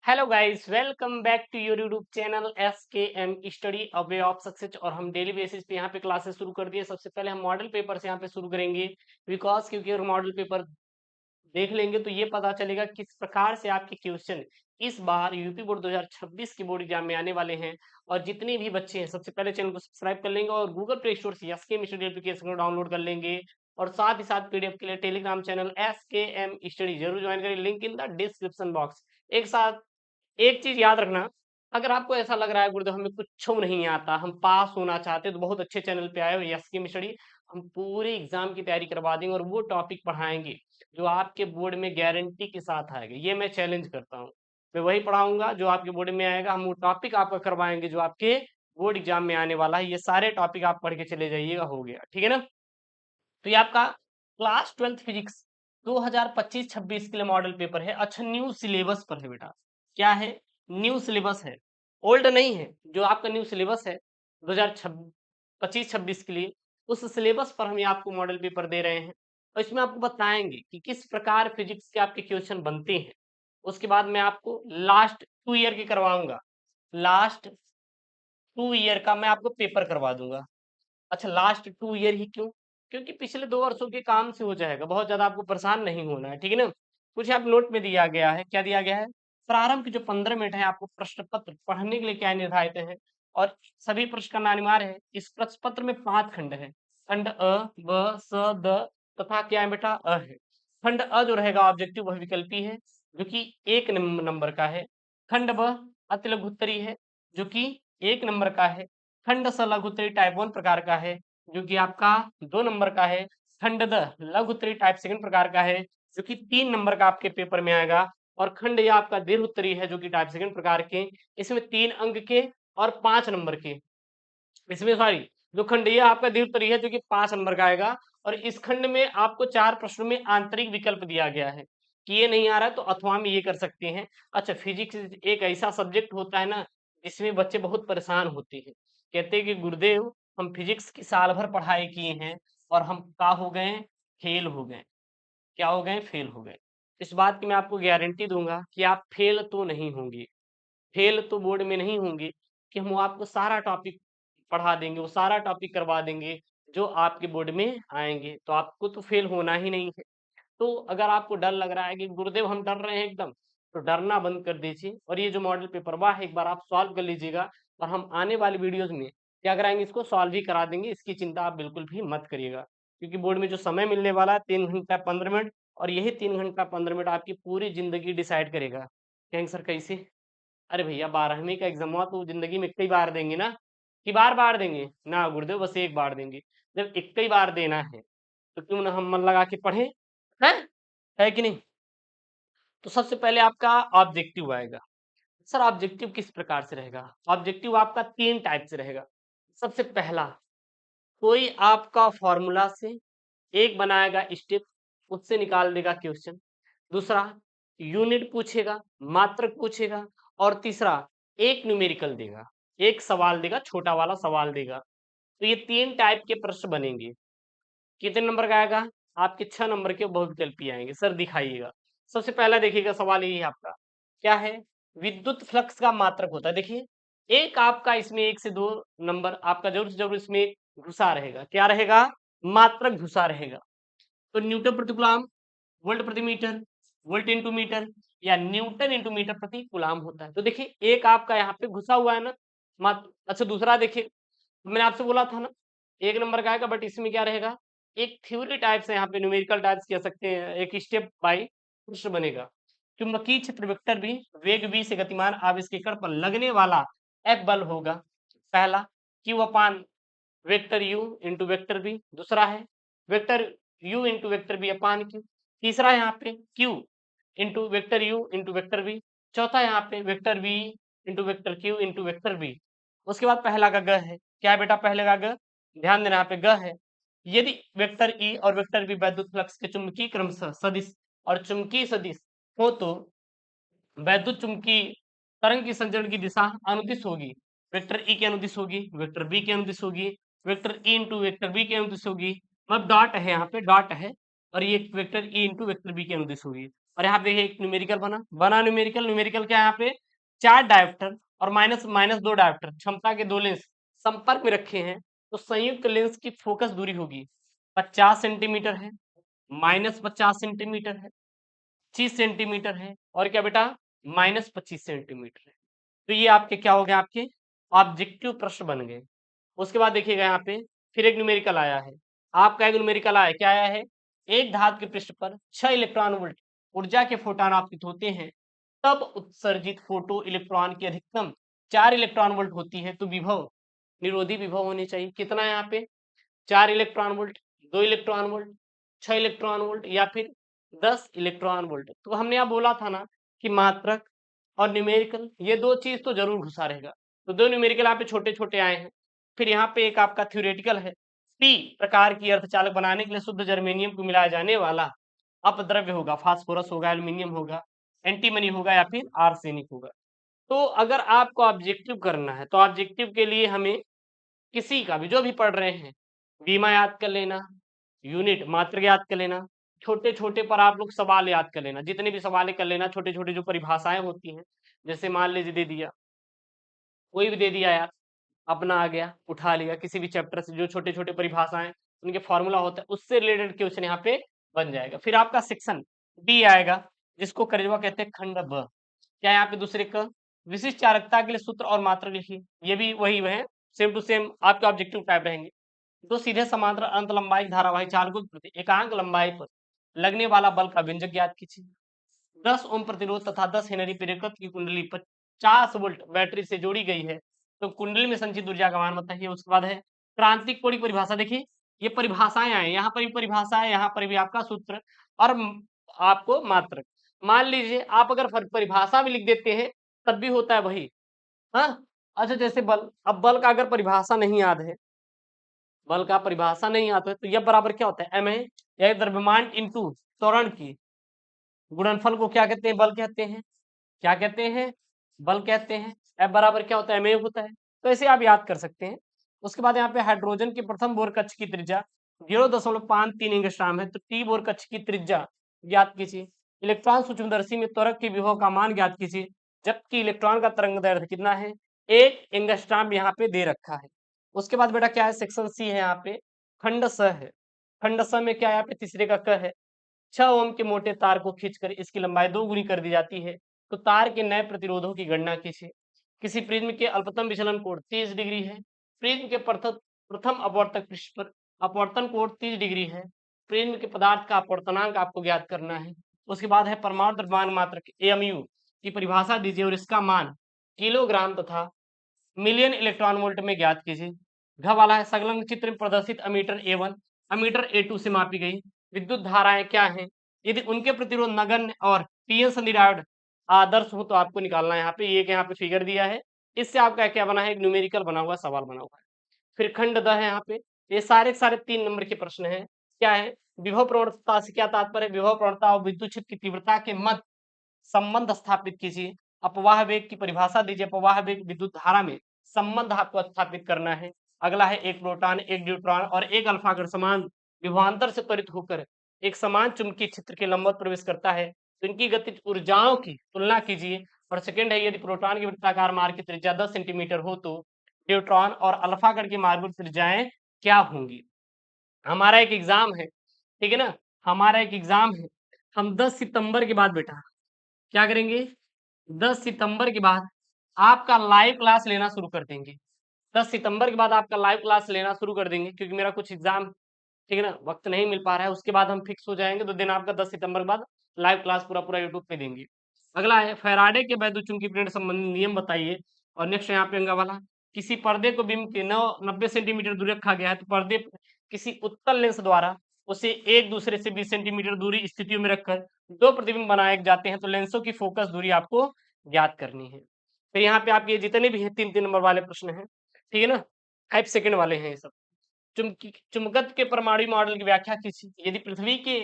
Hello guys, welcome back to your YouTube channel SKM study a way of success. और हम daily basis पे यहाँ पे classes शुरू कर दिए। सबसे पहले हम मॉडल पेपर से यहाँ पे शुरू करेंगे, बिकॉज क्योंकि अगर मॉडल पेपर देख लेंगे तो ये पता चलेगा किस प्रकार से आपके क्वेश्चन इस बार यूपी बोर्ड 2026 के बोर्ड एग्जाम में आने वाले हैं। और जितने भी बच्चे हैं सबसे पहले चैनल को सब्सक्राइब कर लेंगे और गूगल प्ले स्टोर से SKM स्टडी एप्लीकेशन को डाउनलोड कर लेंगे। और साथ ही साथ पीडीएफ के लिए टेलीग्राम चैनल SKM स्टडी जरूर ज्वाइन करें, link in the description box. एक साथ एक चीज याद रखना, अगर आपको ऐसा लग रहा है गुरुदेव हमें कुछ नहीं आता, हम पास होना चाहते हैं, तो बहुत अच्छे चैनल पे आए हो SKM स्टडी। हम पूरे एग्जाम की तैयारी करवा देंगे और वो टॉपिक पढ़ाएंगे जो आपके बोर्ड में गारंटी के साथ आएगा। ये मैं चैलेंज करता हूँ, मैं वही पढ़ाऊंगा जो आपके बोर्ड में आएगा। हम वो टॉपिक आपका करवाएंगे जो आपके बोर्ड एग्जाम में आने वाला है। ये सारे टॉपिक आप पढ़ के चले जाइएगा, हो गया, ठीक है ना। तो ये आपका क्लास 12th फिजिक्स 2025-26 के लिए मॉडल पेपर है। अच्छा, न्यू सिलेबस पर है बेटा। क्या है? न्यू सिलेबस है, ओल्ड नहीं है। जो आपका न्यू सिलेबस है 2025-26 के लिए, उस सिलेबस पर हम ये आपको मॉडल पेपर दे रहे हैं। और इसमें आपको बताएंगे कि किस प्रकार फिजिक्स के आपके क्वेश्चन बनते हैं। उसके बाद मैं आपको लास्ट 2 ईयर के करवाऊंगा, लास्ट 2 ईयर का मैं आपको पेपर करवा दूंगा। अच्छा, लास्ट 2 ईयर ही क्यों? क्योंकि पिछले 2 वर्षों के काम से हो जाएगा, बहुत ज्यादा आपको परेशान नहीं होना है, ठीक है ना। कुछ आप नोट में दिया गया है, क्या दिया गया है? प्रारंभ के जो 15 मिनट है आपको प्रश्न पत्र पढ़ने के लिए क्या निर्धारित है। और सभी प्रश्न का अनिवार्य है। इस प्रश्न पत्र में 5 खंड है। खंड अ, ब, स, द तथा क्या है बेटा, अ है। खंड अ जो रहेगा ऑब्जेक्टिव वह विकल्पी है, जो कि 1 नंबर का है। खंड ब अति लघु उत्तरीय है, जो कि 1 नंबर का है। खंड स लघु उत्तरीय टाइप 1 प्रकार का है, जो कि आपका 2 नंबर का है। खंड द लघु उत्तरीय टाइप सेकंड प्रकार का है, जो कि 3 नंबर का आपके पेपर में आएगा। और खंड या आपका दीर्घ उत्तरीय है, जो कि टाइप सेकंड प्रकार के, इसमें 3 अंक के और 5 नंबर के। इसमें सॉरी, जो खंड ये आपका दीर्घ उत्तरीय है जो कि 5 नंबर का आएगा। और इस खंड में आपको 4 प्रश्नों में आंतरिक विकल्प दिया गया है कि ये नहीं आ रहा है तो अथवा में ये कर सकते हैं। अच्छा, फिजिक्स एक ऐसा सब्जेक्ट होता है ना, जिसमें बच्चे बहुत परेशान होते हैं। कहते हैं कि गुरुदेव हम फिजिक्स की साल भर पढ़ाई किए हैं और हम क्या हो गए? फेल हो गए। क्या हो गए? फेल हो गए। इस बात की मैं आपको गारंटी दूंगा कि आप फेल तो नहीं होंगे, फेल तो बोर्ड में नहीं होंगे। कि हम आपको सारा टॉपिक पढ़ा देंगे, वो सारा टॉपिक करवा देंगे जो आपके बोर्ड में आएंगे, तो आपको तो फेल होना ही नहीं है। तो अगर आपको डर लग रहा है कि गुरुदेव हम डर रहे हैं एकदम, तो डरना बंद कर दीजिए और ये जो मॉडल पेपर हुआ है एक बार आप सॉल्व कर लीजिएगा। और हम आने वाली वीडियोस में क्या कराएंगे, इसको सॉल्व ही करा देंगे, इसकी चिंता आप बिल्कुल भी मत करिएगा। क्योंकि बोर्ड में जो समय मिलने वाला है 3 घंटा 15 मिनट, और यही 3 घंटा 15 मिनट आपकी पूरी जिंदगी डिसाइड करेगा। कहेंगे सर कैसे? अरे भैया 12वीं का एग्जाम हुआ तो जिंदगी में कई बार देंगे ना, कि बार बार देंगे ना गुरुदेव, बस एक बार देंगे। जब एक ही बार देना है तो क्यों ना हम मन लगा के पढ़ें, हैं? है कि नहीं? तो सबसे पहले आपका ऑब्जेक्टिव आएगा। सर ऑब्जेक्टिव किस प्रकार से रहेगा? ऑब्जेक्टिव आपका 3 टाइप से रहेगा। सबसे पहला, कोई आपका फॉर्मूला से एक बनाएगा स्टेप, उससे निकाल देगा क्वेश्चन। दूसरा, यूनिट पूछेगा, मात्रक पूछेगा। और तीसरा, एक न्यूमेरिकल देगा, एक सवाल देगा, छोटा वाला सवाल देगा। तो ये 3 टाइप के प्रश्न बनेंगे। कितने नंबर का आएगा? आपके 6 नंबर के बहुविकल्पी आएंगे। सर दिखाइएगा। सबसे पहला देखिएगा सवाल यही है आपका, क्या है? विद्युत फ्लक्स का मात्रक होता है। देखिए, एक आपका इसमें 1 से 2 नंबर आपका जरूर से जरूर इसमें घुसा रहेगा। क्या रहेगा? मात्रक घुसा रहेगा। तो न्यूटन प्रति कूलम, वोल्ट प्रति मीटर, वोल्ट इंटू मीटर, या न्यूटन इंटू मीटर प्रति कूलम होता है। तो देखिए एक आपका यहाँ पे घुसा हुआ है ना, मात्र। अच्छा, दूसरा देखिए, मैंने आपसे बोला था ना 1 नंबर का आएगा, बट इसमें क्या रहेगा? एक थ्योरी टाइप से, यहाँ पे न्यूमेरिकल टाइप्स कह सकते हैं, एक स्टेप बाय प्रश्न बनेगा। चुंबकीय क्षेत्र वेक्टर भी वेग v से गतिमान आवेश के कण पर लगने वाला F बल होगा। पहला, Q upon vector u into vector b. दूसरा है vector u into vector b upon q. तीसरा यहाँ पे q into vector u into vector b. चौथा यहाँ पे vector v into vector q into vector b. उसके बाद पहला का ग है। क्या है बेटा? पहले का ग, ध्यान देना, यहाँ पे ग है। यदि वेक्टर ई और वेक्टर बी वैद्युत फ्लक्स के चुंबकीय क्रमशः सदिश और चुंबकीय सदिश हो तो वैद्युत चुंबकीय तरंग की संचरण की दिशा अनुदिश होगी। वेक्टर ई की अनुदिश होगी, वेक्टर बी की अनुदिश होगी, vector e into vector b की अनुदिश होगी। मतलब डॉट है, यहाँ पे डॉट है, और ये vector e into vector b की अनुदिश होगी। और यहाँ पे देखिए एक न्यूमेरिकल बना न्यूमेरिकल क्या है यहाँ पे 4 डायोप्टर और माइनस माइनस 2 डायोप्टर क्षमता के 2 लेंस संपर्क में रखे हैं, तो संयुक्त लेंस की फोकस दूरी होगी 50 सेंटीमीटर है, माइनस 50 सेंटीमीटर है, 25 सेंटीमीटर है और क्या बेटा माइनस 25 सेंटीमीटर है। तो ये आपके क्या हो गए, आपके ऑब्जेक्टिव प्रश्न बन गए। उसके बाद देखिएगा यहाँ पे फिर एक न्यूमेरिकल आया है, आपका एक न्यूमेरिकल आया, क्या आया है, एक धातु के पृष्ठ पर 6 इलेक्ट्रॉन वोल्ट ऊर्जा के फोटोन आपतित होते हैं, तब उत्सर्जित फोटो इलेक्ट्रॉन की अधिकतम 4 इलेक्ट्रॉन वोल्ट होती है, तो विभव निरोधी विभव होनी चाहिए कितना है यहाँ पे 4 electron volt, 2 electron volt, 6 electron volt या फिर 10 इलेक्ट्रॉन वोल्ट। तो हमने यहाँ बोला था ना कि मात्रक और न्यूमेरिकल ये 2 चीज तो जरूर घुसा रहेगा, तो 2 न्यूमेरिकल यहाँ पे छोटे छोटे आए हैं। फिर यहाँ पे एक आपका थ्योरेटिकल है, पी प्रकार की अर्धचालक बनाने के लिए शुद्ध जर्मेनियम को मिलाया जाने वाला अपद्रव्य होगा, फास्फोरस होगा, एल्यूमिनियम होगा, एंटीमनी होगा या फिर आर्सेनिक होगा। तो अगर आपको ऑब्जेक्टिव करना है तो ऑब्जेक्टिव के लिए हमें किसी का भी जो भी पढ़ रहे हैं बीमा याद कर लेना, यूनिट मात्रक याद कर लेना, छोटे छोटे पर आप लोग सवाल याद कर लेना, जितने भी सवाल कर लेना, छोटे छोटे जो परिभाषाएं होती हैं, जैसे मान लीजिए दे दिया, कोई भी दे दिया यार, अपना आ गया उठा लिया किसी भी चैप्टर से, जो छोटे छोटे परिभाषाएं उनके फॉर्मूला होता है उससे रिलेटेड क्वेश्चन यहाँ पे बन जाएगा। फिर आपका सेक्शन बी आएगा, जिसको करेजवा कहते हैं खंड ब। क्या यहाँ पे दूसरे का विशिष्ट चालकता के लिए सूत्र और मात्रक लिखिए, ये भी वही है, सेम टू सेम आपके ऑब्जेक्टिव टाइप रहेंगे। दो सीधे समांतर अनंत लंबाई धारावाही चालकों के प्रति एकांक लंबाई पर लगने वाला बल का व्यंजक ज्ञात कीजिए। 10 ओम प्रतिरोध तथा 10 हेनरी प्रेरकत्व की कुंडली 50 वोल्ट बैटरी से जोड़ी गई है, तो कुंडली में संचित ऊर्जा का मान बताइए। उसके बाद है क्रांतिक कोणीय परिभाषा, देखिए ये परिभाषाएं आए, यहाँ पर भी परिभाषा है, यहाँ पर भी आपका सूत्र और आपको मात्रक। मान लीजिए आप अगर परिभाषा भी लिख देते हैं तब भी होता है वही। हाँ, अच्छा जैसे बल, अब बल का अगर परिभाषा नहीं याद है, बल का परिभाषा नहीं आता है, तो यह बराबर क्या होता है, एम ए, या द्रव्यमान इंटू त्वरण की गुणनफल को क्या कहते हैं, बल कहते हैं। क्या कहते हैं, बल कहते हैं। एफ बराबर क्या होता है, एम ए होता है। तो ऐसे आप याद कर सकते हैं। उसके बाद यहाँ पे हाइड्रोजन के प्रथम बोर कक्ष की त्रिज्या 0.53 एंगस्ट्रॉम है, तो टी बोर कक्ष की त्रिज्या ज्ञात कीजिए। इलेक्ट्रॉन सूक्ष्मदर्शी में त्वरक के विभव का मान ज्ञात कीजिए, जबकि इलेक्ट्रॉन का तरंग दैर्ध्य कितना है, 1 एंगस्ट्रॉम यहाँ पे दे रखा है। उसके बाद बेटा क्या है, सेक्शन सी है, यहाँ पे खंड स है। खंड स में क्या है, यहाँ पे तीसरे का क है। 6 ओम के मोटे तार को खींचकर इसकी लंबाई 2 गुनी कर दी जाती है, तो तार के नए प्रतिरोधों की गणना कीजिए। किसी प्रिज्म के अल्पतम विचलन कोण 30 डिग्री है। प्रिज्म के प्रथम अपवर्तक पृष्ठ पर अपवर्तन कोण 30 डिग्री है। प्रिज्म के पदार्थ का अपवर्तनांक आपको ज्ञात करना है। उसके बाद है परमाणु द्रव्यमान मात्रक एएमयू की परिभाषा दीजिए और इसका मान किलोग्राम तथा मिलियन इलेक्ट्रॉन वोल्ट में ज्ञात कीजिए। घ वाला है संलग्न चित्र में प्रदर्शित अमीटर ए1 अमीटर ए2 से मापी गई विद्युत धाराएं क्या हैं, यदि उनके प्रतिरोध नगण्य और पीएन संधि डायोड आदर्श हो तो आपको निकालना है। यहाँ पे एक यहाँ पे फिगर दिया है, इससे आपका क्या बना है, एक न्यूमेरिकल बना हुआ सवाल बना हुआ है। फिर खंड द है, यहाँ पे ये सारे के सारे 3 नंबर के प्रश्न हैं। क्या है, विभव प्रवणता से क्या तात्पर्य है, विभव प्रवणता और विद्युत क्षेत्र की तीव्रता के मध्य संबंध स्थापित कीजिए। अपवाह वेग की परिभाषा दीजिए, अपवाह वेग विद्युत धारा में संबंध आपको स्थापित करना है। अगला है एक प्रोटॉन, एक न्यूट्रॉन और एक अल्फा अगर समान विभवांतर से त्वरित होकर एक समान चुंबकीय क्षेत्र के लंबवत प्रवेश करता है, तो इनकी गतिज ऊर्जाओं की तुलना कीजिए। और सेकंड है, यदि प्रोटॉन की वृत्ताकार मार्ग की त्रिज्या 10 सेंटीमीटर हो तो न्यूट्रॉन और अल्फा कण की मार्ग की त्रिज्याएं क्या होंगी। हमारा एक एग्जाम है, ठीक है ना, हमारा एक एग्जाम है, हम 10 सितंबर के बाद बेटा क्या करेंगे, 10 सितंबर के बाद आपका लाइव क्लास लेना शुरू कर देंगे। 10 सितंबर के बाद आपका लाइव क्लास लेना शुरू कर देंगे, क्योंकि मेरा कुछ एग्जाम, ठीक है ना, वक्त नहीं मिल पा रहा है। उसके बाद हम फिक्स हो जाएंगे, तो दिन आपका 10 सितंबर के बाद लाइव क्लास पूरा पूरा यूट्यूब पे देंगे। अगला है फैराडे के वैद्युतचुंबकीय प्रेरण संबंधी नियम बताइए। और नेक्स्ट यहाँ पे अंगा वाला, किसी पर्दे को बिंब के 90 सेंटीमीटर दूरी रखा गया है, तो पर्दे किसी उत्तल लेंस द्वारा उसे एक दूसरे से 20 सेंटीमीटर दूरी स्थितियों में रखकर 2 प्रतिबिंब बनाए जाते हैं, तो लेंसों की फोकस दूरी आपको ज्ञात करनी है। फिर यहाँ पे आपके जितने भी हैं 3-3 नंबर वाले प्रश्न हैं, ठीक है ना, 5 सेकंड वाले हैं ये सब। चुंबकत्व के परमाणु मॉडल की व्याख्या कीजिए। यदि पृथ्वी के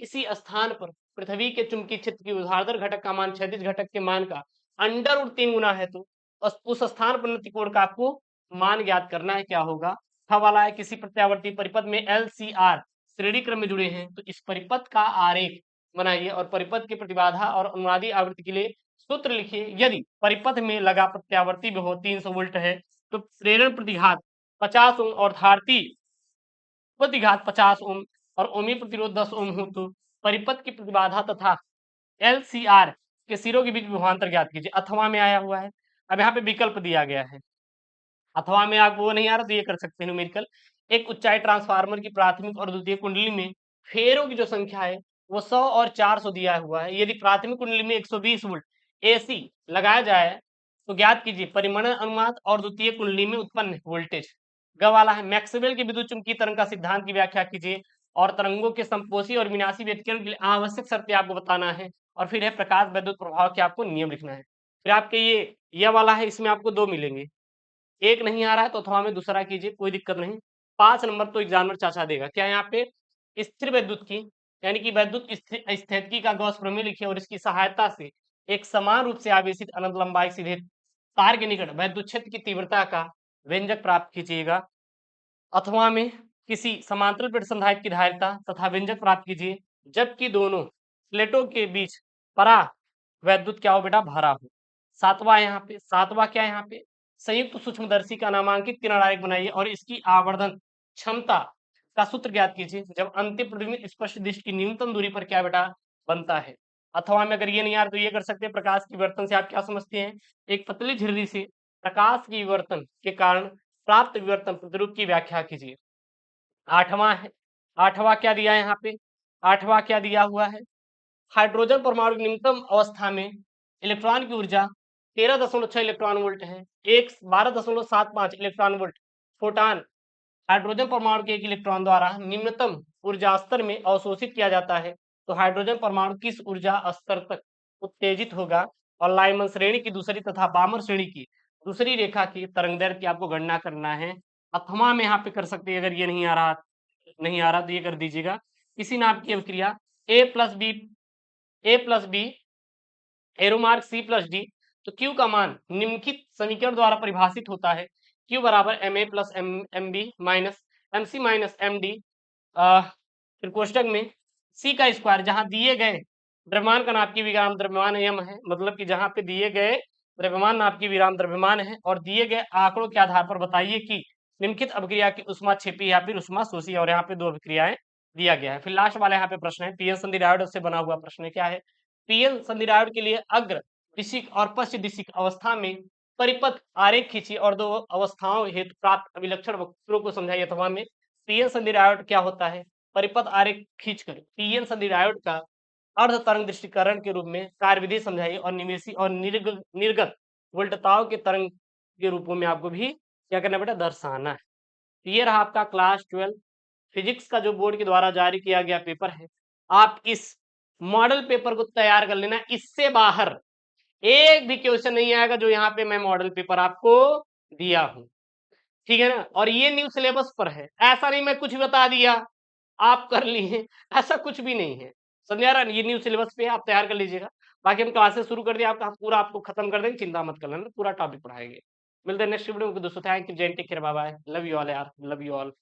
किसी स्थान पर पृथ्वी के चुंबकीय क्षेत्र की ऊर्ध्वाधर घटक का मान क्षैतिज घटक के मान का √3 गुना है, तो उस स्थान पर नतिकोण का आपको मान ज्ञात करना है, क्या होगा। था वाला है, किसी प्रत्यावर्ती परिपथ में LCR श्रेणी क्रम में जुड़े हैं, तो इस परिपथ का आरेख बनाइए और परिपथ की प्रतिबाधा और अनुनादी आवृत्ति के लिए सूत्र लिखिए। यदि परिपथ में लगा प्रत्यावर्ती विभव 300 वोल्ट है तो प्रेरण प्रतिघात 50 ओम और धारती प्रतिघात 50 ओम और ओमी प्रतिरोध 10 ओम हो तो परिपथ की प्रतिबाधा तथा एलसीआर के सिरों के बीच विभवांतर ज्ञात कीजिए। अथवा में आया हुआ है। अब यहाँ पे विकल्प दिया गया है। अथवा में आपको वो नहीं आ रहा तो ये कर सकते हैं न्यूमेरिकल। एक उच्चाई ट्रांसफार्मर की प्राथमिक और द्वितीय कुंडली में फेरों की जो संख्या है वो 100 और 400 दिया हुआ है। यदि प्राथमिक कुंडली में 120 वोल्ट एसी लगाया जाए तो ज्ञात कीजिए परिमाण अनुनाद और द्वितीय कुंडली में उत्पन्न वोल्टेज। ग वाला है मैक्सवेल के विद्युत चुंबकीय तरंग का सिद्धांत की व्याख्या कीजिए और तरंगों के संपोषी और विनाशी व्यतिकरण के लिए आवश्यक शर्तें आपको बताना है। और फिर है प्रकाश वैद्युत प्रभाव के आपको नियम लिखना है। फिर आपके ये वाला है, इसमें आपको 2 मिलेंगे। एक नहीं आ रहा है तो अथवा में दूसरा कीजिए, कोई दिक्कत नहीं। 5 नंबर तो एग्जामिनर चाचा देगा। क्या यहाँ पे स्थिर वैद्युत की यानी कि वैद्युत स्थितिकी का गॉस प्रमेय लिखिए और इसकी सहायता से एक समान रूप से आवेशित अनंत लंबाई सीधे तार के निकट वैद्युत क्षेत्र की तीव्रता का व्यंजक प्राप्त कीजिएगा। अथवा में किसी समांतर प्लेट संधारित्र की धारिता तथा व्यंजक प्राप्त कीजिए जबकि दोनों प्लेटों के बीच परा वैद्युत क्या हो बेटा, भरा हो। सातवां क्या है यहाँ पे संयुक्त सूक्ष्मदर्शी का नामांकित किरण आरेख बनाइए और इसकी आवर्धन क्षमता का सूत्र ज्ञात कीजिए जब अंतिम प्रतिबिंब स्पष्ट दृष्टि की न्यूनतम दूरी पर क्या बेटा बनता है। अथवा में अगर ये नहीं आ रहा तो ये कर सकते हैं। प्रकाश की विवर्तन से आप क्या समझते हैं, एक पतली झिल्ली से प्रकाश की विवर्तन के कारण प्राप्त विवर्तन प्रतिरूप की व्याख्या कीजिए। आठवां क्या दिया है यहाँ पे, आठवां क्या दिया हुआ है, हाइड्रोजन परमाणु की न्यूनतम अवस्था में इलेक्ट्रॉन की ऊर्जा 13.6 इलेक्ट्रॉन वोल्ट है। 12.75 इलेक्ट्रॉन वोल्ट फोटान हाइड्रोजन परमाणु के एक इलेक्ट्रॉन द्वारा निम्नतम ऊर्जा स्तर में अवशोषित किया जाता है। तो हाइड्रोजन परमाणु किस ऊर्जा स्तर तक उत्तेजित होगा और लाइमन श्रेणी की दूसरी तथा बामर श्रेणी की दूसरी रेखा की तरंगदैर्घ्य की आपको गणना करना है। अथवा में यहाँ पे कर सकते हैं। अगर ये नहीं आ रहा तो ये कर दीजिएगा। किसी नाम की अभिक्रिया A plus B arrow mark C plus D तो क्यू का मान निम्नलिखित समीकरण द्वारा परिभाषित होता है। क्यू बराबर m a plus m b minus m c minus m d फिर कोष्टक में सी का स्क्वायर जहां दिए गए द्रव्यमान का नाभिकीय विराम द्रव्यमान यम है, मतलब कि जहां पे दिए गए द्रव्यमान नाभिकीय विराम द्रव्यमान है और दिए गए आंकड़ों के आधार पर बताइए कि निम्नलिखित अभिक्रिया की उष्मा क्षेपी या फिर उष्मा शोषी। और यहाँ पे 2 अभिक्रियाएं दिया गया है। फिर लास्ट वाला यहाँ पे प्रश्न है पीएन संधि डायोड से बना हुआ प्रश्न है। क्या है, पीएन संधि डायोड के लिए अग्र दिशिक और पश्च दिशिक अवस्था में परिपथ आरेख खींची और 2 अवस्थाओं हेतु प्राप्त अभिलक्षण वक्रों को समझाइए। अथवा में पीएन संधि डायोड क्या होता है, परिपथ आरेख खींचकर पीएन संधि डायोड का अर्ध तरंग दृष्टिकरण के रूप में कार्यविधि समझाइए और निवेशी और निर्गत वोल्टताओं के तरंग के रूपों में आपको भी क्या करना बेटा, दर्शाना है। तो ये रहा आपका क्लास 12 फिजिक्स का जो बोर्ड के द्वारा जारी किया गया पेपर है। आप इस मॉडल पेपर को तैयार कर लेना। इससे बाहर एक भी क्वेश्चन नहीं आएगा जो यहाँ पे मैं मॉडल पेपर आपको दिया हूं, ठीक है ना। और ये न्यू सिलेबस पर है, ऐसा नहीं मैं कुछ बता दिया आप कर लिए, ऐसा कुछ भी नहीं है। समझा रहा, ये न्यू सिलेबस पे आप तैयार कर लीजिएगा। बाकी हम क्लासेस शुरू कर दिए आपका पूरा, आपको खत्म कर देंगे, चिंता मत कर लेना, पूरा टॉपिक पढ़ाएंगे। मिलते हैं नेक्स्ट वीडियो में दोस्तों। थैंक यू, जय take care, bye bye, love you all यार, लव यू ऑल।